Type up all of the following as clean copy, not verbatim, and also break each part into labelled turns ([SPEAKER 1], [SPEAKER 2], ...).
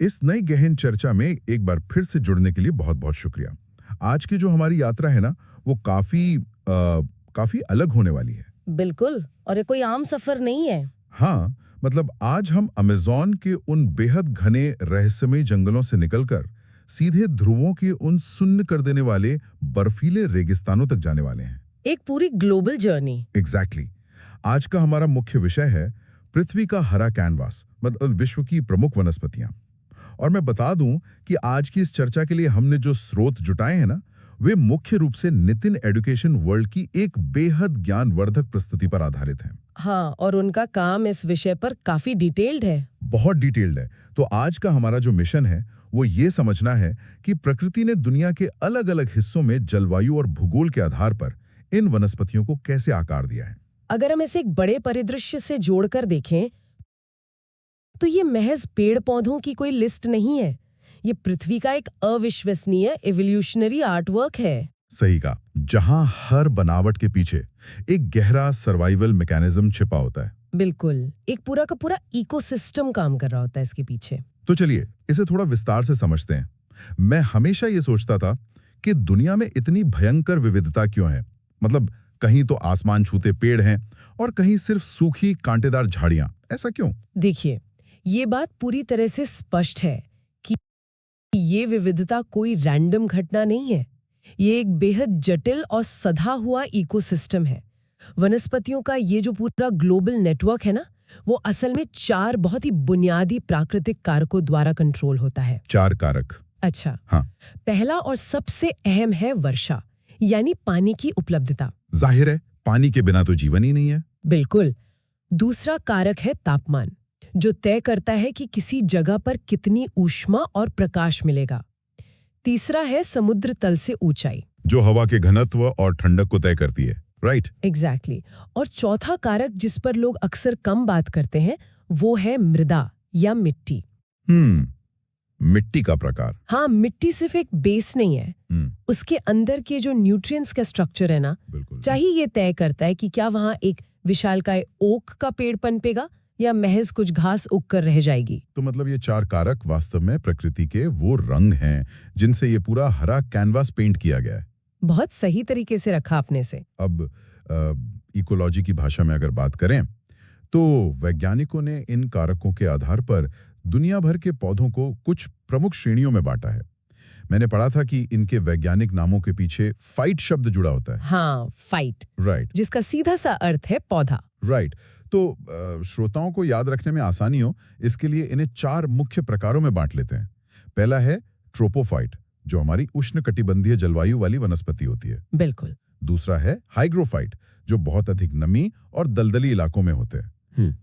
[SPEAKER 1] इस नई गहन चर्चा में एक बार फिर से जुड़ने के लिए बहुत बहुत शुक्रिया। आज की जो हमारी यात्रा है ना, वो काफी अलग होने वाली है।
[SPEAKER 2] बिल्कुल, और ये कोई आम सफर नहीं है।
[SPEAKER 1] हाँ, मतलब आज हम अमेज़न के उन बेहद घने रहस्यमय जंगलों से निकलकर सीधे ध्रुवों के उन सुन्न कर देने वाले बर्फीले रेगिस्तानों तक जाने वाले हैं।
[SPEAKER 2] एक पूरी ग्लोबल जर्नी।
[SPEAKER 1] एग्जैक्टली। आज का हमारा मुख्य विषय है पृथ्वी का हरा कैनवास, मतलब विश्व की प्रमुख वनस्पतियां। और मैं बता दूं कि आज की इस चर्चा के लिए हमने जो स्रोत जुटाए हैं ना, वे मुख्य रूप से नितिन एजुकेशन वर्ल्ड की एक बेहद ज्ञानवर्धक प्रस्तुति पर आधारित हैं।
[SPEAKER 2] हाँ, और उनका काम इस विषय पर काफी डिटेल्ड है।
[SPEAKER 1] बहुत डिटेल्ड है। तो आज का हमारा जो मिशन है वो ये समझना है कि प्रकृति ने दुनिया के अलग अलग हिस्सों में जलवायु और भूगोल के आधार पर इन वनस्पतियों को कैसे आकार दिया है।
[SPEAKER 2] अगर हम इसे एक बड़े परिदृश्य से जोड़कर देखें तो ये महज पेड़ पौधों की कोई लिस्ट नहीं है। ये पृथ्वी का एक अविश्वसनीय इवोल्यूशनरी आर्टवर्क है।
[SPEAKER 1] सही कहा, जहां हर बनावट के पीछे एक गहरा सर्वाइवल मैकेनिज्म छिपा होता है।
[SPEAKER 2] बिल्कुल, एक पूरा का पूरा इकोसिस्टम काम कर रहा होता है इसके पीछे।
[SPEAKER 1] तो चलिए इसे थोड़ा विस्तार से समझते हैं। मैं हमेशा ये सोचता था कि दुनिया में इतनी भयंकर विविधता क्यों है। मतलब कहीं तो आसमान छूते पेड़ हैं और कहीं सिर्फ सूखी कांटेदार झाड़ियां। ऐसा क्यों?
[SPEAKER 2] देखिए, ये बात पूरी तरह से स्पष्ट है कि ये विविधता कोई रैंडम घटना नहीं है। ये एक बेहद जटिल और सधा हुआ इकोसिस्टम है। वनस्पतियों का ये जो पूरा ग्लोबल नेटवर्क है ना, वो असल में 4 बहुत ही बुनियादी प्राकृतिक कारकों द्वारा कंट्रोल होता है।
[SPEAKER 1] 4 कारक?
[SPEAKER 2] अच्छा,
[SPEAKER 1] हाँ।
[SPEAKER 2] पहला और सबसे अहम है वर्षा, यानी पानी की उपलब्धता।
[SPEAKER 1] जाहिर है, पानी के बिना तो जीवन ही नहीं है।
[SPEAKER 2] बिल्कुल। दूसरा कारक है तापमान, जो तय करता है कि किसी जगह पर कितनी ऊष्मा और प्रकाश मिलेगा। तीसरा है समुद्र तल से ऊंचाई,
[SPEAKER 1] जो हवा के घनत्व और ठंडक को तय करती है। राइट?
[SPEAKER 2] एग्जैक्टली। और चौथा कारक जिस पर लोग अक्सर कम बात करते हैं, वो है मृदा या मिट्टी।
[SPEAKER 1] मिट्टी का प्रकार।
[SPEAKER 2] हाँ, मिट्टी सिर्फ एक बेस नहीं है। उसके अंदर के जो न्यूट्रिएंट्स का स्ट्रक्चर है ना, चाहे ये तय करता है कि क्या वहां एक विशालकाय ओक का पेड़ पनपेगा या महज कुछ घास उग कर रह जाएगी।
[SPEAKER 1] तो मतलब ये 4 कारक वास्तव में प्रकृति के वो रंग हैं जिनसे ये पूरा हरा कैनवास पेंट किया गया है।
[SPEAKER 2] बहुत सही तरीके से रखा आपने से।
[SPEAKER 1] अब इकोलॉजी की भाषा में अगर बात करें तो वैज्ञानिकों ने इन कारकों के आधार पर दुनिया भर के पौधों को कुछ प्रमुख श्रेणियों में बांटा है। मैंने पढ़ा था कि इनके वैज्ञानिक नामों के पीछे फाइट शब्द जुड़ा होता है।
[SPEAKER 2] हाँ, फाइट।
[SPEAKER 1] राइट।
[SPEAKER 2] जिसका सीधा सा अर्थ है पौधा।
[SPEAKER 1] राइट। तो श्रोताओं को याद रखने में आसानी हो, इसके लिए इन्हें 4 मुख्य प्रकारों में बांट लेते हैं। पहला है ट्रोपोफाइट, जो हमारी उष्णकटिबंधीय जलवायु वाली वनस्पति होती है।
[SPEAKER 2] बिल्कुल।
[SPEAKER 1] दूसरा है हाइग्रोफाइट, जो बहुत अधिक नमी और दलदली इलाकों में होते हैं।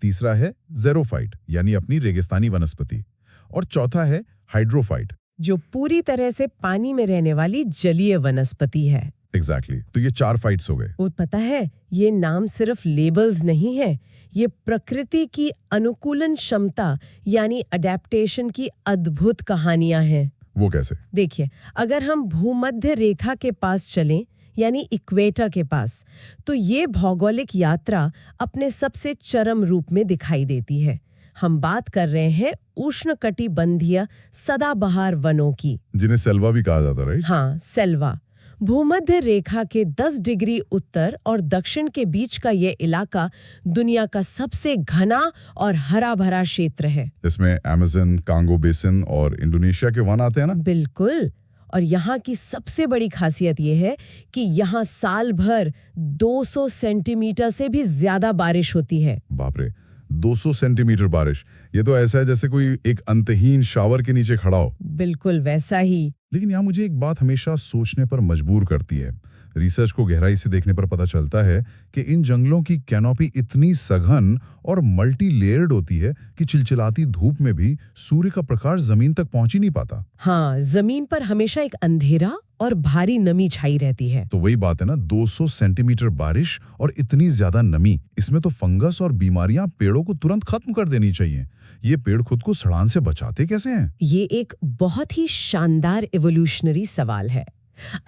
[SPEAKER 1] तीसरा है ज़ेरोफाइट, यानी अपनी रेगिस्तानी वनस्पति। और चौथा है हाइड्रोफाइट,
[SPEAKER 2] जो पूरी तरह से पानी में रहने वाली जलीय वनस्पति है।
[SPEAKER 1] एग्जैक्टली। तो ये 4 फाइट्स हो गए।
[SPEAKER 2] वो पता है, ये नाम सिर्फ लेबल्स नहीं है, ये प्रकृति की अनुकूलन क्षमता यानी अडेप्टेशन की अद्भुत कहानियां हैं।
[SPEAKER 1] वो कैसे?
[SPEAKER 2] देखिए, अगर हम भूमध्य रेखा के पास चलें, यानी इक्वेटर के पास, तो ये भौगोलिक यात्रा अपने सबसे चरम रूप में दिखाई देती है। हम बात कर रहे हैं उष्णकटिबंधीय सदाबहार वनों की,
[SPEAKER 1] जिन्हें सेल्वा भी कहा जाता है। राइट?
[SPEAKER 2] हाँ, सेल्वा। भूमध्य रेखा के 10 डिग्री उत्तर और दक्षिण के बीच का ये इलाका दुनिया का सबसे घना और हरा भरा क्षेत्र है।
[SPEAKER 1] इसमें अमेज़न, कांगो बेसिन और इंडोनेशिया के वन आते हैं ना?
[SPEAKER 2] बिल्कुल। और यहाँ की सबसे बड़ी खासियत ये है कि यहाँ साल भर 200 सेंटीमीटर से भी ज्यादा बारिश होती है।
[SPEAKER 1] बाप रे, 200 सेंटीमीटर बारिश! ये तो ऐसा है जैसे कोई एक अंतहीन शावर के नीचे खड़ा हो।
[SPEAKER 2] बिल्कुल वैसा ही।
[SPEAKER 1] लेकिन यहाँ मुझे एक बात हमेशा सोचने पर मजबूर करती है। रिसर्च को गहराई से देखने पर पता चलता है कि इन जंगलों की कैनोपी इतनी सघन और मल्टी लेयर्ड होती है कि चिलचिलाती धूप में भी सूर्य का प्रकाश जमीन तक पहुंच ही नहीं पाता।
[SPEAKER 2] हाँ, जमीन पर हमेशा एक अंधेरा और भारी नमी छाई रहती है।
[SPEAKER 1] तो वही बात है ना, 200 सेंटीमीटर बारिश और इतनी ज्यादा नमी, इसमें तो फंगस और बीमारियां पेड़ों को तुरंत खत्म कर देनी चाहिए। ये पेड़ खुद को सड़ान से बचाते कैसे हैं?
[SPEAKER 2] ये एक बहुत ही शानदार इवोल्यूशनरी सवाल है।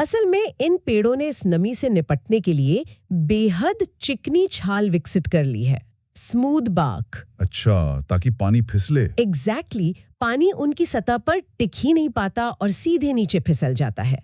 [SPEAKER 2] असल में इन पेड़ों ने इस नमी से निपटने के लिए बेहद चिकनी छाल विकसित कर ली है। Smooth bark.
[SPEAKER 1] अच्छा, ताकि पानी फिसले।
[SPEAKER 2] एग्जैक्टली, पानी उनकी सतह पर टिक ही नहीं पाता और सीधे नीचे फिसल जाता है।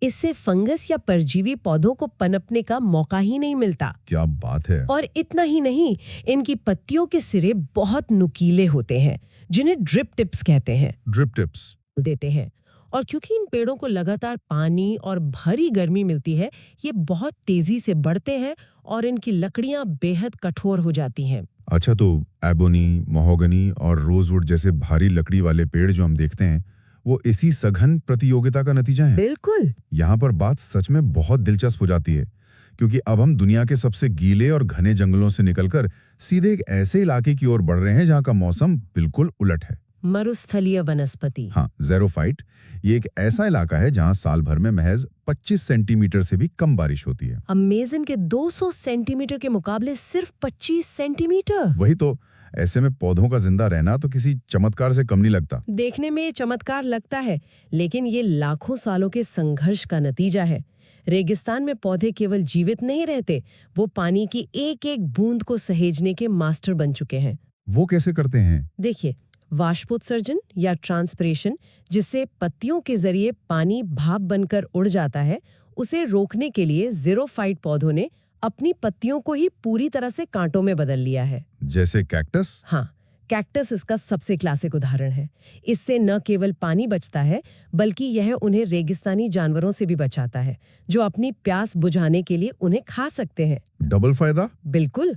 [SPEAKER 2] इससे फंगस या परजीवी पौधों को पनपने का मौका ही नहीं मिलता।
[SPEAKER 1] क्या बात है।
[SPEAKER 2] और इतना ही नहीं, इनकी पत्तियों के सिरे बहुत नुकीले होते हैं, जिन्हें ड्रिप टिप्स कहते हैं।
[SPEAKER 1] ड्रिप टिप्स
[SPEAKER 2] देते हैं। और क्योंकि इन पेड़ों को लगातार पानी और भारी गर्मी मिलती है, ये बहुत तेजी से बढ़ते हैं और इनकी लकड़ियां बेहद कठोर हो जाती हैं।
[SPEAKER 1] अच्छा, तो एबोनी, महोगनी और रोजवुड जैसे भारी लकड़ी वाले पेड़ जो हम देखते हैं, वो इसी सघन प्रतियोगिता का नतीजा है।
[SPEAKER 2] बिल्कुल।
[SPEAKER 1] यहाँ पर बात सच में बहुत दिलचस्प हो जाती है, क्योंकि अब हम दुनिया के सबसे गीले और घने जंगलों से निकलकर सीधे एक ऐसे इलाके की ओर बढ़ रहे हैं जहाँ का मौसम बिल्कुल उलट है।
[SPEAKER 2] मरुस्थलीय वनस्पति।
[SPEAKER 1] हाँ, ज़ेरोफाइट। ये एक ऐसा इलाका है जहाँ साल भर में महज 25 सेंटीमीटर से भी कम बारिश होती है।
[SPEAKER 2] अमेज़न के 200 सेंटीमीटर के मुकाबले सिर्फ 25 सेंटीमीटर।
[SPEAKER 1] वही तो, ऐसे में पौधों का जिंदा रहना तो किसी चमत्कार से कम नहीं लगता।
[SPEAKER 2] देखने में ये चमत्कार लगता है, लेकिन ये लाखों सालों के संघर्ष का नतीजा है। रेगिस्तान में पौधे केवल जीवित नहीं रहते, वो पानी की एक एक बूंद को सहेजने के मास्टर बन चुके हैं।
[SPEAKER 1] वो कैसे करते हैं?
[SPEAKER 2] देखिए, वाष्पोत्सर्जन या ट्रांसपिरेशन, जिससे पत्तियों के जरिए पानी भाप बनकर उड़ जाता है, उसे रोकने के लिए ज़ेरोफाइट पौधों ने अपनी पत्तियों को ही पूरी तरह से कांटों में बदल लिया है।
[SPEAKER 1] जैसे कैक्टस?
[SPEAKER 2] हाँ, कैक्टस इसका सबसे क्लासिक उदाहरण है। इससे न केवल पानी बचता है, बल्कि यह उन्हें रेगिस्तानी जानवरों से भी बचाता है, जो अपनी प्यास बुझाने के लिए उन्हें खा सकते हैं।
[SPEAKER 1] डबल फायदा।
[SPEAKER 2] बिल्कुल।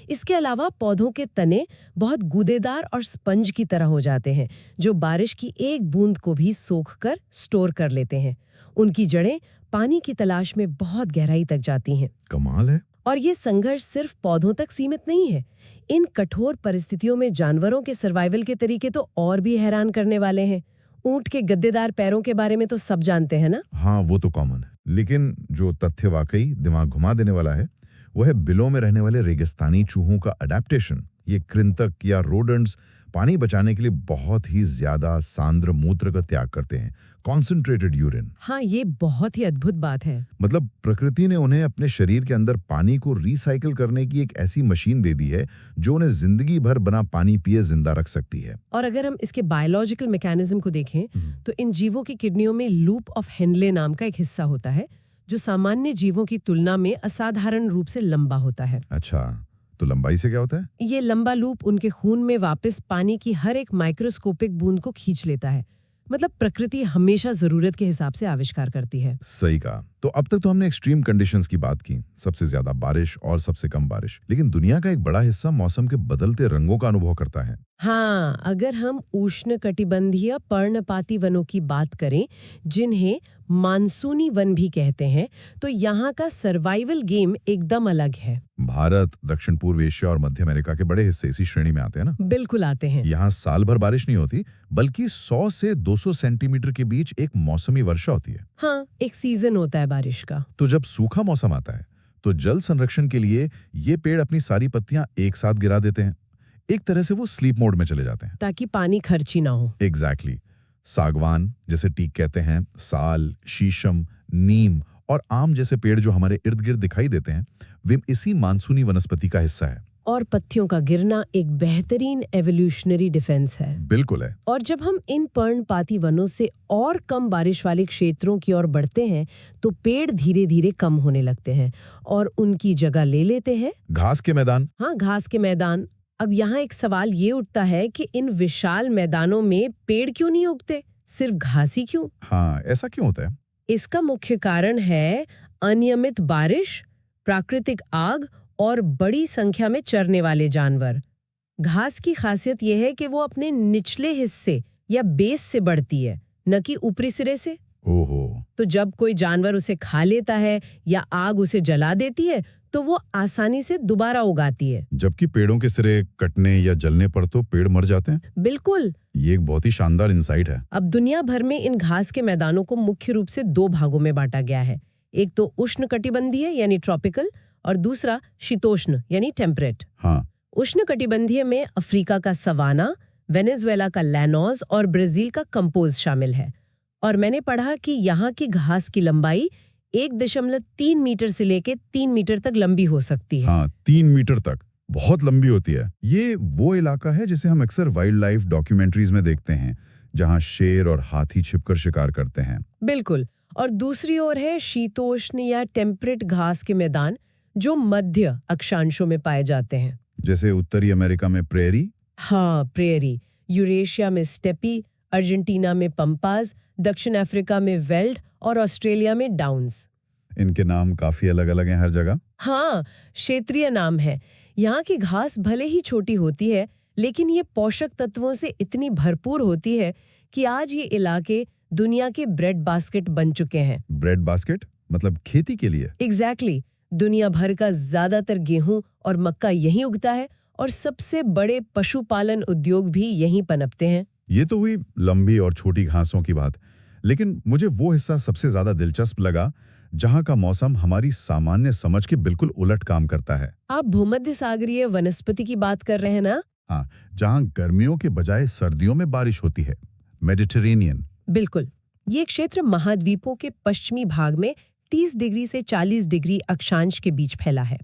[SPEAKER 2] इसके अलावा पौधों के तने बहुत गूदेदार और स्पंज की तरह हो जाते हैं, जो बारिश की एक बूंद को भी सोखकर स्टोर कर लेते हैं। उनकी जड़ें पानी की तलाश में बहुत गहराई तक जाती हैं।
[SPEAKER 1] कमाल है।
[SPEAKER 2] और ये संघर्ष सिर्फ पौधों तक सीमित नहीं है। इन कठोर परिस्थितियों में जानवरों के सर्वाइवल के तरीके तो और भी हैरान करने वाले हैं। ऊंट के गद्देदार पैरों के बारे में तो सब जानते हैं ना?
[SPEAKER 1] हाँ, वो तो कॉमन है, लेकिन जो तथ्य वाकई दिमाग घुमा देने वाला है, वो है बिलों में रहने वाले रेगिस्तानी चूहों का अडेप्टेशन। ये कृंतक या रोडेंट्स पानी बचाने के लिए बहुत ही ज्यादा सांद्र मूत्र का त्याग करते हैं, कॉन्सेंट्रेटेड यूरिन।
[SPEAKER 2] हाँ, ये बहुत ही अद्भुत बात है।
[SPEAKER 1] मतलब प्रकृति ने उन्हें अपने शरीर के अंदर पानी को रिसाइकिल करने की एक ऐसी मशीन दे दी है जो उन्हें जिंदगी भर बिना पानी पिए जिंदा रख सकती है।
[SPEAKER 2] और अगर हम इसके बायोलॉजिकल मैकेनिज्म को देखें, तो इन जीवों की किडनियों में लूप ऑफ हेनले नाम का एक हिस्सा होता है, जो सामान्य जीवों की तुलना में असाधारण रूप से लंबा होता है।
[SPEAKER 1] अच्छा, तो लंबाई से क्या होता है?
[SPEAKER 2] ये लंबा लूप उनके खून में वापस पानी की हर एक माइक्रोस्कोपिक बूंद को खींच लेता है। मतलब प्रकृति हमेशा जरूरत के हिसाब से आविष्कार करती है।
[SPEAKER 1] सही कहा। तो अब तक तो हमने एक्सट्रीम कंडीशंस की बात की, सबसे ज्यादा बारिश और सबसे कम बारिश, लेकिन दुनिया का एक बड़ा हिस्सा मौसम के बदलते रंगों का अनुभव करता है।
[SPEAKER 2] हाँ, अगर हम उष्णकटिबंधीय पर्णपाती वनों की बात करें, जिन्हें मानसूनी वन भी कहते हैं, तो यहाँ का सर्वाइवल गेम एकदम अलग है।
[SPEAKER 1] भारत, दक्षिण पूर्व एशिया और मध्य अमेरिका के बड़े हिस्से इसी श्रेणी में आते हैं ना?
[SPEAKER 2] बिल्कुल आते हैं।
[SPEAKER 1] यहाँ साल भर बारिश नहीं होती, बल्कि 100 से 200 सेंटीमीटर के बीच एक मौसमी वर्षा होती है।
[SPEAKER 2] हाँ, एक सीजन होता है बारिश का।
[SPEAKER 1] तो जब सूखा मौसम आता है, तो जल संरक्षण के लिए ये पेड़ अपनी सारी पत्तियां एक साथ गिरा देते हैं। एक तरह से वो स्लीप मोड में चले जाते हैं,
[SPEAKER 2] ताकि पानी खर्ची ना हो।
[SPEAKER 1] एग्जैक्टली। सागवान, जैसे टीक कहते हैं, साल, शीशम, नीम और आम जैसे पेड़ जो हमारे इर्द गिर्द दिखाई देते हैं, वे इसी मानसूनी वनस्पति का हिस्सा है।
[SPEAKER 2] और पत्तियों का गिरना एक बेहतरीन एवोल्यूशनरी डिफेंस है।
[SPEAKER 1] बिल्कुल है।
[SPEAKER 2] और जब हम इन पर्णपाती वनों से और कम बारिश वाले क्षेत्रों की ओर बढ़ते हैं, तो पेड़ धीरे धीरे कम होने लगते हैं और उनकी जगह ले लेते हैं
[SPEAKER 1] घास के मैदान।
[SPEAKER 2] हाँ, घास के मैदान। अब यहाँ एक सवाल ये उठता है कि इन विशाल मैदानों में पेड़ क्यों नहीं उगते, सिर्फ घास ही क्यों?
[SPEAKER 1] हाँ, ऐसा क्यों होता है?
[SPEAKER 2] इसका मुख्य कारण है अनियमित बारिश, प्राकृतिक आग और बड़ी संख्या में चरने वाले जानवर। घास की खासियत यह है कि वो अपने निचले हिस्से या बेस से बढ़ती है, न कि ऊपरी सिरे से।
[SPEAKER 1] ओहो।
[SPEAKER 2] तो जब कोई जानवर उसे खा लेता है या आग उसे जला देती है, तो वो आसानी से दोबारा उगाती है।
[SPEAKER 1] जबकि पेड़ों के सिरे कटने या जलने पर तो पेड़ मर जाते हैं।
[SPEAKER 2] बिल्कुल।
[SPEAKER 1] ये एक बहुत ही शानदार इंसाइट है।
[SPEAKER 2] अब दुनिया भर में इन घास के मैदानों को मुख्य रूप से 2 भागों में बांटा गया है। एक तो उष्णकटिबंधीय यानी ट्रॉपिकल, और दूसरा शीतोष्ण यानी टेम्परेट।
[SPEAKER 1] हाँ।
[SPEAKER 2] उष्णकटिबंधीय में अफ्रीका का सवाना, वेनेजुएला का लैनोज और ब्राजील का कंपोज शामिल है। और मैंने पढ़ा कि यहाँ की घास की लंबाई 1.3 मीटर से लेकर 3 मीटर तक लंबी हो सकती है।
[SPEAKER 1] हाँ, 3 मीटर तक। बहुत लंबी होती है। ये वो इलाका है जिसे हम अक्सर वाइल्ड लाइफ डॉक्यूमेंट्रीज में देखते हैं, जहां शेर और हाथी छिपकर शिकार करते हैं।
[SPEAKER 2] बिल्कुल। और दूसरी ओर है शीतोष्ण या टेम्परेट घास के मैदान, जो मध्य अक्षांशों में पाए जाते हैं।
[SPEAKER 1] जैसे उत्तरी अमेरिका में प्रेरी।
[SPEAKER 2] हाँ, प्रेयरी, यूरेशिया में स्टेपी, अर्जेंटीना में पंपाज, दक्षिण अफ्रीका में वेल्ड और ऑस्ट्रेलिया में डाउन्स।
[SPEAKER 1] इनके नाम काफी अलग अलग हैं हर जगह।
[SPEAKER 2] हाँ, क्षेत्रीय नाम है। यहाँ की घास भले ही छोटी होती है, लेकिन ये पोषक तत्वों से इतनी भरपूर होती है कि आज ये इलाके दुनिया के ब्रेड बास्केट बन चुके हैं।
[SPEAKER 1] ब्रेड बास्केट मतलब खेती के लिए।
[SPEAKER 2] एग्जैक्टली। दुनिया भर का ज्यादातर गेहूं और मक्का यहीं उगता है और सबसे बड़े पशुपालन उद्योग भी यहीं पनपते हैं।
[SPEAKER 1] ये तो हुई लंबी और छोटी घासों की बात, लेकिन मुझे वो हिस्सा सबसे ज्यादा दिलचस्प लगा जहां का मौसम हमारी सामान्य समझ के बिल्कुल उलट काम करता है।
[SPEAKER 2] आप भूमध्य सागरीय वनस्पति की बात कर रहे हैं ना?
[SPEAKER 1] हाँ, जहां गर्मियों के बजाय सर्दियों में बारिश होती है। मेडिटेरेनियन।
[SPEAKER 2] बिल्कुल। ये क्षेत्र महाद्वीपों के पश्चिमी भाग में 30 डिग्री से 40 डिग्री अक्षांश के बीच फैला है।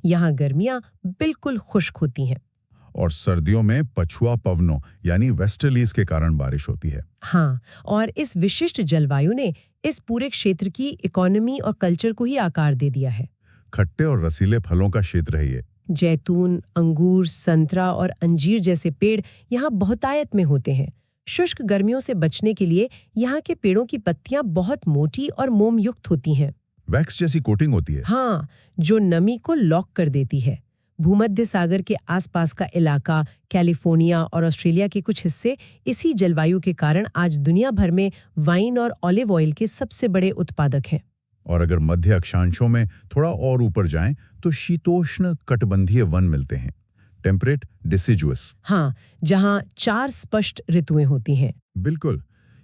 [SPEAKER 2] यहाँ गर्मियाँ बिल्कुल खुश्क होती हैं।
[SPEAKER 1] और सर्दियों में पछुआ पवनों यानी वेस्टर्लीज के कारण बारिश होती है।
[SPEAKER 2] हाँ, और इस विशिष्ट जलवायु ने इस पूरे क्षेत्र की इकोनॉमी और कल्चर को ही आकार दे दिया है।
[SPEAKER 1] खट्टे और रसीले फलों का क्षेत्र है ये।
[SPEAKER 2] जैतून, अंगूर, संतरा और अंजीर जैसे पेड़ यहाँ बहुतायत में होते हैं। शुष्क गर्मियों से बचने के लिए यहाँ के पेड़ों की पत्तियां बहुत मोटी और मोमयुक्त होती हैं।
[SPEAKER 1] वैक्स जैसी कोटिंग होती है।
[SPEAKER 2] हाँ, जो नमी को लॉक कर देती है। भूमध्य सागर के आसपास का इलाका, कैलिफोर्निया और ऑस्ट्रेलिया के कुछ हिस्से इसी जलवायु के कारण आज दुनिया भर में वाइन और ऑलिव ऑयल के सबसे बड़े उत्पादक हैं।
[SPEAKER 1] और अगर मध्य अक्षांशों में थोड़ा और ऊपर जाएं तो शीतोष्ण कटिबंधीय वन मिलते हैं, टेम्परेट डिसिजुअस।
[SPEAKER 2] हाँ, जहाँ 4 स्पष्ट ऋतुएं होती हैं।
[SPEAKER 1] बिल्कुल।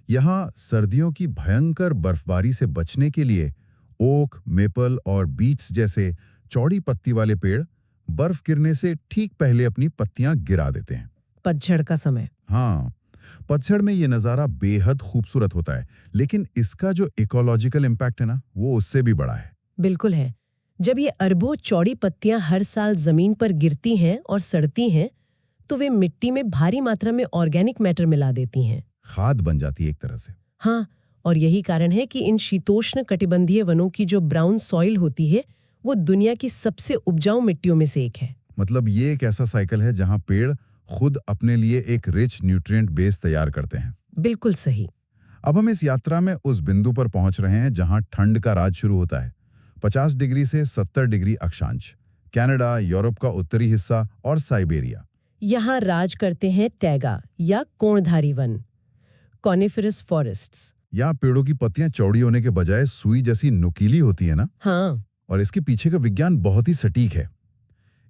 [SPEAKER 1] यहाँ सर्दियों की भयंकर बर्फबारी से बचने के लिए ओक, मेपल और बीच जैसे चौड़ी पत्ती वाले पेड़ बर्फ गिरने से ठीक पहले अपनी पत्तियां गिरा देते हैं।
[SPEAKER 2] पतझड़ का समय।
[SPEAKER 1] हाँ, पतझड़ में ये नज़ारा बेहद खूबसूरत होता है, लेकिन इसका जो इकोलॉजिकल इम्पैक्ट है ना, वो उससे भी बड़ा है।
[SPEAKER 2] बिल्कुल है। जब ये अरबों चौड़ी पत्तियां हर साल जमीन पर गिरती हैं और सड़ती हैं, तो वे मिट्टी में भारी मात्रा में ऑर्गेनिक मैटर मिला देती हैं।
[SPEAKER 1] खाद बन जाती है एक तरह से।
[SPEAKER 2] हाँ, और यही कारण है कि इन शीतोष्ण कटिबंधीय वनों की जो ब्राउन सॉइल होती है, वो दुनिया की सबसे उपजाऊ मिट्टियों में से एक है।
[SPEAKER 1] मतलब ये एक ऐसा साइकिल है जहां पेड़ खुद अपने लिए एक रिच न्यूट्रिएंट बेस तैयार करते हैं।
[SPEAKER 2] बिल्कुल सही।
[SPEAKER 1] अब हम इस यात्रा में उस बिंदु पर पहुंच रहे हैं जहां ठंड का राज शुरू होता है। 50 डिग्री से 70 डिग्री अक्षांश, कनाडा, यूरोप का उत्तरी हिस्सा और साइबेरिया।
[SPEAKER 2] यहाँ राज करते हैं टैगा या कोणधारी वन, कॉनिफेरस फॉरेस्ट्स।
[SPEAKER 1] यहाँ पेड़ों की पत्तियां चौड़ी होने के बजाय सुई जैसी नुकीली होती है ना।
[SPEAKER 2] हाँ,
[SPEAKER 1] और इसके पीछे का विज्ञान बहुत ही सटीक है।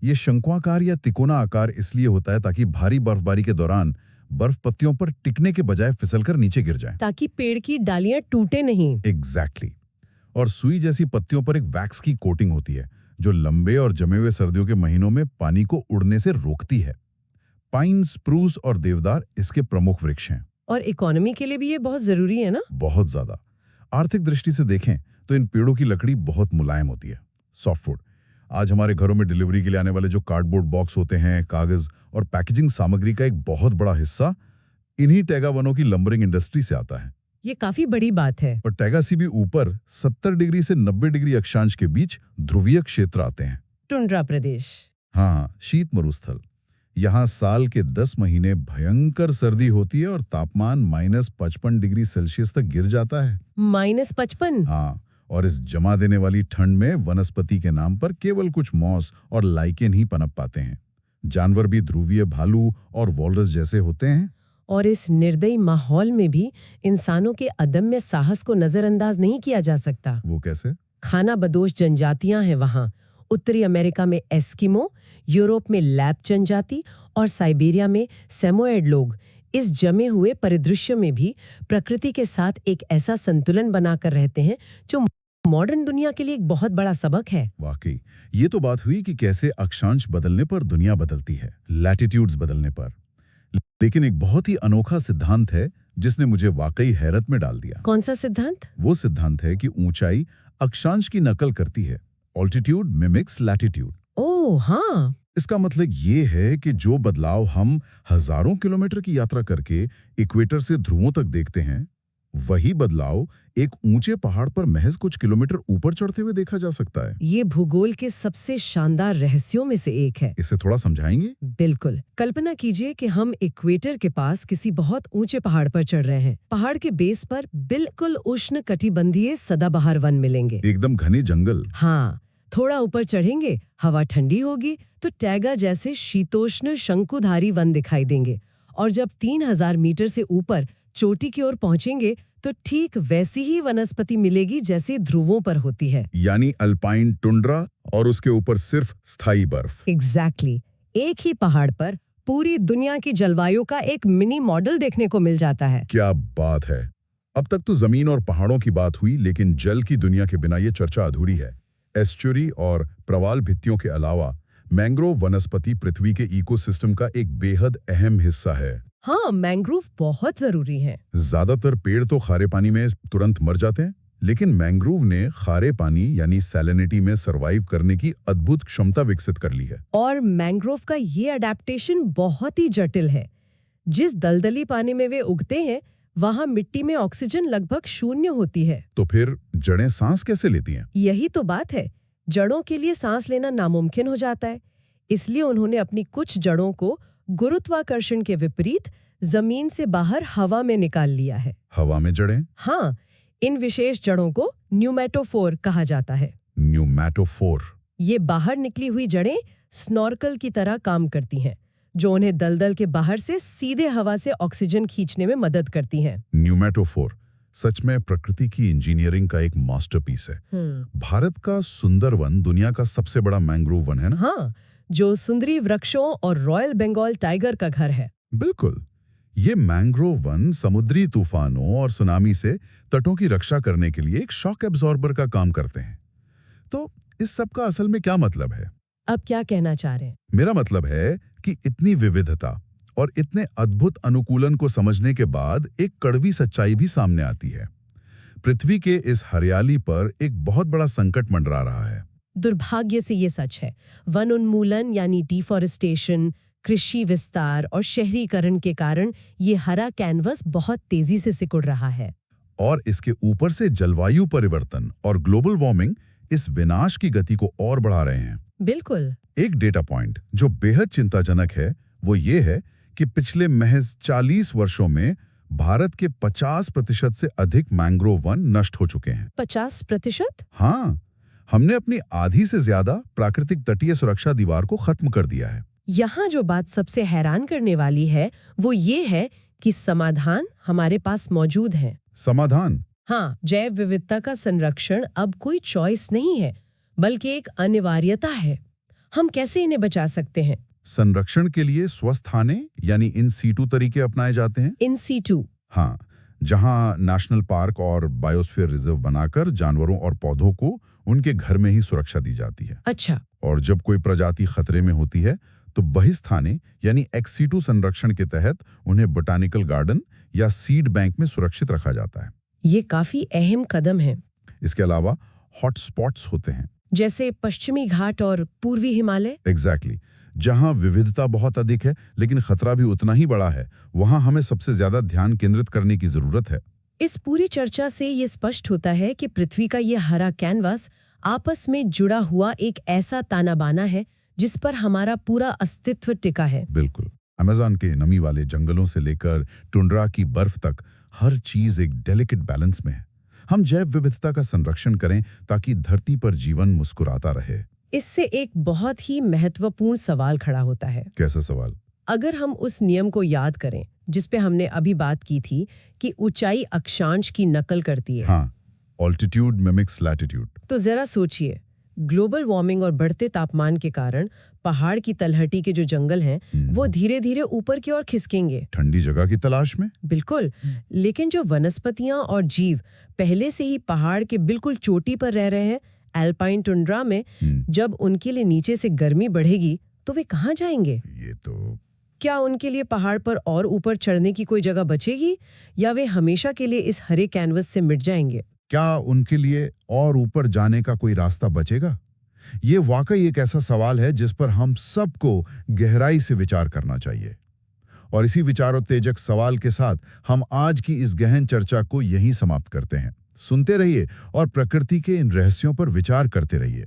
[SPEAKER 1] ये शंक्वाकार या तिकोना आकार इसलिए होता है ताकि भारी बर्फबारी के दौरान बर्फ पत्तियों पर टिकने के बजाय फिसलकर नीचे गिर जाए,
[SPEAKER 2] ताकि पेड़ की डालियां टूटे नहीं।
[SPEAKER 1] एग्जैक्टली। और सुई जैसी पत्तियों पर एक वैक्स की कोटिंग होती है जो लंबे और जमे हुए सर्दियों के महीनों में पानी को उड़ने से रोकती है। पाइन, स्प्रूस और देवदार इसके प्रमुख वृक्ष हैं।
[SPEAKER 2] और इकोनॉमी के लिए भी ये बहुत जरूरी है ना?
[SPEAKER 1] बहुत ज्यादा। आर्थिक दृष्टि से देखें तो इन पेड़ों की लकड़ी बहुत मुलायम होती है, सॉफ्टवुड। आज हमारे घरों में डिलीवरी के लिए आने वाले जो कार्डबोर्ड बॉक्स होते हैं, कागज और पैकेजिंग सामग्री का एक बहुत बड़ा हिस्सा इन्हीं टैगा वनों की लंबरिंग इंडस्ट्री से आता है।
[SPEAKER 2] ये काफी बड़ी बात है।
[SPEAKER 1] और टैगा से भी ऊपर 70 डिग्री से 90 डिग्री अक्षांश के बीच ध्रुवीय क्षेत्र आते हैं।
[SPEAKER 2] टुंड्रा प्रदेश।
[SPEAKER 1] हाँ, शीत मरुस्थल। यहाँ साल के 10 महीने भयंकर सर्दी होती है और तापमान -55 डिग्री सेल्सियस तक गिर जाता है।
[SPEAKER 2] -55?
[SPEAKER 1] हाँ, और इस जमा देने वाली ठंड में वनस्पति के नाम पर केवल कुछ मॉस और लाइकेन ही पनप पाते हैं। जानवर भी ध्रुवीय भालू और वॉलरस जैसे होते हैं।
[SPEAKER 2] और इस निर्दयी माहौल में भी इंसानों के अदम्य साहस को नजरअंदाज नहीं किया जा सकता।
[SPEAKER 1] वो कैसे?
[SPEAKER 2] खाना बदोश जनजातियां हैं वहाँ। उत्तरी अमेरिका में एस्किमो, यूरोप में लैप जनजाति और साइबेरिया में सेमोएड लोग इस जमे हुए परिदृश्य में भी प्रकृति के साथ एक ऐसा संतुलन बनाकर रहते हैं जो मॉडर्न दुनिया के लिए एक बहुत बड़ा सबक है।
[SPEAKER 1] वाकई, ये तो बात हुई कि कैसे अक्षांश बदलने पर दुनिया बदलती है, लैटिट्यूड्स बदलने पर। लेकिन एक बहुत ही अनोखा सिद्धांत है जिसने मुझे वाकई हैरत में डाल दिया।
[SPEAKER 2] कौन सा सिद्धांत?
[SPEAKER 1] वो सिद्धांत है कि ऊंचाई अक्षांश की नकल करती है। Altitude mimics latitude.
[SPEAKER 2] ओह हाँ,
[SPEAKER 1] इसका मतलब ये है कि जो बदलाव हम हजारों किलोमीटर की यात्रा करके इक्वेटर से ध्रुवों तक देखते हैं, वही बदलाव एक ऊंचे पहाड़ पर महज कुछ किलोमीटर ऊपर चढ़ते हुए देखा जा सकता है।
[SPEAKER 2] ये भूगोल के सबसे शानदार रहस्यों में से एक है।
[SPEAKER 1] इसे थोड़ा समझाएंगे?
[SPEAKER 2] बिल्कुल। कल्पना कीजिए कि हम इक्वेटर के पास किसी बहुत ऊंचे पहाड़ पर चढ़ रहे हैं। पहाड़ के बेस पर बिल्कुल उष्ण कटिबंधीय सदाबहार वन मिलेंगे।
[SPEAKER 1] एकदम घने जंगल।
[SPEAKER 2] हाँ, थोड़ा ऊपर चढ़ेंगे, हवा ठंडी होगी तो टैगा जैसे शीतोष्ण शंकुधारी वन दिखाई देंगे। और जब 3000 मीटर से ऊपर चोटी की ओर पहुंचेंगे तो ठीक वैसी ही वनस्पति मिलेगी जैसे ध्रुवों पर होती है।
[SPEAKER 1] यानी अल्पाइन टुंड्रा और उसके ऊपर सिर्फ स्थायी बर्फ।
[SPEAKER 2] एग्जैक्टली। एक ही पहाड़ पर पूरी दुनिया की जलवायु का एक मिनी मॉडल देखने को मिल जाता है।
[SPEAKER 1] क्या बात है। अब तक तो जमीन और पहाड़ों की बात हुई, लेकिन जल की दुनिया के बिना ये चर्चा अधूरी है। एस्चुरी और प्रवाल भित्तियों के अलावा मैंग्रोव वनस्पति पृथ्वी के इकोसिस्टम का एक बेहद अहम हिस्सा है।
[SPEAKER 2] हाँ, मैंग्रोव बहुत जरूरी है।
[SPEAKER 1] ज्यादातर पेड़ तो खारे पानी में तुरंत मर जाते हैं, लेकिन मैंग्रोव ने खारे पानी यानी सैलिनिटी में सरवाइव करने की अद्भुत क्षमता विकसित कर ली है।
[SPEAKER 2] और मैंग्रोव का ये अडेप्टेशन बहुत ही जटिल है। जिस दलदली पानी में वे उगते हैं, वहाँ मिट्टी में ऑक्सीजन लगभग शून्य होती है।
[SPEAKER 1] तो फिर जड़ें सांस कैसे लेती हैं?
[SPEAKER 2] यही तो बात है। जड़ों के लिए सांस लेना नामुमकिन हो जाता है। इसलिए उन्होंने अपनी कुछ जड़ों को गुरुत्वाकर्षण के विपरीत जमीन से बाहर हवा में निकाल लिया है।
[SPEAKER 1] हवा में जड़ें?
[SPEAKER 2] हाँ, इन विशेष जड़ों को न्यूमेटोफोर कहा जाता है।
[SPEAKER 1] न्यूमेटोफोर।
[SPEAKER 2] ये बाहर निकली हुई जड़ें स्नॉर्कल की तरह काम करती हैं, जो उन्हें दलदल के बाहर से सीधे हवा से ऑक्सीजन खींचने में मदद करती हैं।
[SPEAKER 1] न्यूमेटोफोर सच में प्रकृति की इंजीनियरिंग का एक मास्टरपीस है। भारत का सुंदरवन दुनिया का सबसे बड़ा मैंग्रोव वन है ना?
[SPEAKER 2] हाँ, जो सुंदरी वृक्षों और रॉयल बंगाल टाइगर का घर है।
[SPEAKER 1] बिल्कुल। ये मैंग्रोव वन समुद्री तूफानों और सुनामी से तटों की रक्षा करने के लिए एक शॉक एब्जॉर्बर का काम करते हैं। तो इस सब का असल में क्या मतलब है?
[SPEAKER 2] अब क्या कहना चाह रहे हैं?
[SPEAKER 1] मेरा मतलब है कि इतनी विविधता और इतने अद्भुत अनुकूलन को समझने के बाद एक कड़वी सच्चाई भी सामने आती है। पृथ्वी के इस हरियाली पर एक बहुत बड़ा संकट मंडरा रहा है।
[SPEAKER 2] दुर्भाग्य से ये सच है। वन उन्मूलन यानी डिफॉरेस्टेशन, कृषि विस्तार और शहरीकरण के कारण ये हरा कैनवस बहुत तेजी से सिकुड़ रहा है।
[SPEAKER 1] और इसके ऊपर से जलवायु परिवर्तन और ग्लोबल वार्मिंग इस विनाश की गति को और बढ़ा रहे हैं।
[SPEAKER 2] बिल्कुल।
[SPEAKER 1] एक डेटा पॉइंट जो बेहद चिंताजनक है वो ये है कि पिछले महज 40 वर्षों में भारत के 50% से अधिक मैंग्रोव वन नष्ट हो चुके हैं।
[SPEAKER 2] 50%?
[SPEAKER 1] हाँ, हमने अपनी आधी से ज्यादा प्राकृतिक तटीय सुरक्षा दीवार को खत्म कर दिया है।
[SPEAKER 2] यहाँ जो बात सबसे हैरान करने वाली है वो ये है कि समाधान हमारे पास मौजूद है।
[SPEAKER 1] समाधान?
[SPEAKER 2] हाँ, जैव विविधता का संरक्षण अब कोई चॉइस नहीं है, बल्कि एक अनिवार्यता है। हम कैसे इन्हें बचा सकते हैं?
[SPEAKER 1] संरक्षण के लिए स्वस्थाने यानी इन सीटू तरीके अपनाए जाते हैं।
[SPEAKER 2] In situ?
[SPEAKER 1] हाँ, जहां नेशनल पार्क और बायोस्फीयर रिजर्व बनाकर जानवरों और पौधों को उनके घर में ही सुरक्षा दी जाती है।
[SPEAKER 2] अच्छा।
[SPEAKER 1] और जब कोई प्रजाति खतरे में होती है तो बहिस्थाने यानी एक्स सीटू संरक्षण के तहत उन्हें बोटानिकल गार्डन या सीड बैंक में सुरक्षित रखा जाता है।
[SPEAKER 2] ये काफी अहम कदम है।
[SPEAKER 1] इसके अलावा हॉटस्पॉट्स होते हैं,
[SPEAKER 2] जैसे पश्चिमी घाट और पूर्वी हिमालय।
[SPEAKER 1] एग्जैक्टली। जहां विविधता बहुत अधिक है लेकिन खतरा भी उतना ही बड़ा है, वहां हमें सबसे ज्यादा ध्यान केंद्रित करने की जरूरत है।
[SPEAKER 2] इस पूरी चर्चा से ये स्पष्ट होता है कि पृथ्वी का ये हरा कैनवास आपस में जुड़ा हुआ एक ऐसा ताना बाना है जिस पर हमारा पूरा अस्तित्व टिका है।
[SPEAKER 1] बिल्कुल। अमेज़न के नमी वाले जंगलों से लेकर टुंड्रा की बर्फ तक हर चीज एक डेलिकेट बैलेंस में है। हम जैव विविधता का संरक्षण करें ताकि धरती पर जीवन मुस्कुराता रहे।
[SPEAKER 2] इससे एक बहुत ही महत्वपूर्ण सवाल खड़ा होता है।
[SPEAKER 1] कैसा सवाल?
[SPEAKER 2] अगर हम उस नियम को याद करें जिस पे हमने अभी बात की थी कि ऊंचाई अक्षांश की नकल करती है।
[SPEAKER 1] हाँ, ऑल्टीट्यूड मिमिक्स लैटिट्यूड।
[SPEAKER 2] तो जरा सोचिए, ग्लोबल वार्मिंग और बढ़ते तापमान के कारण पहाड़ की तलहटी के जो जंगल हैं वो धीरे धीरे ऊपर की ओर खिसकेंगे,
[SPEAKER 1] ठंडी जगह की तलाश में।
[SPEAKER 2] बिल्कुल। लेकिन जो वनस्पतियां और जीव पहले से ही पहाड़ के बिल्कुल चोटी पर रह रहे हैं, एल्पाइन टुंड्रा में, जब उनके लिए नीचे से गर्मी बढ़ेगी तो वे कहाँ जाएंगे?
[SPEAKER 1] ये तो
[SPEAKER 2] क्या उनके लिए पहाड़ पर और ऊपर चढ़ने की कोई जगह बचेगी या वे हमेशा के लिए इस हरे कैनवस से मिट जाएंगे?
[SPEAKER 1] क्या उनके लिए और ऊपर जाने का कोई रास्ता बचेगा? ये वाकई एक ऐसा सवाल है जिस पर हम सबको गहराई से विचार करना चाहिए। और इसी विचारोत्तेजक सवाल के साथ हम आज की इस गहन चर्चा को यहीं समाप्त करते हैं। सुनते रहिए और प्रकृति के इन रहस्यों पर विचार करते रहिए।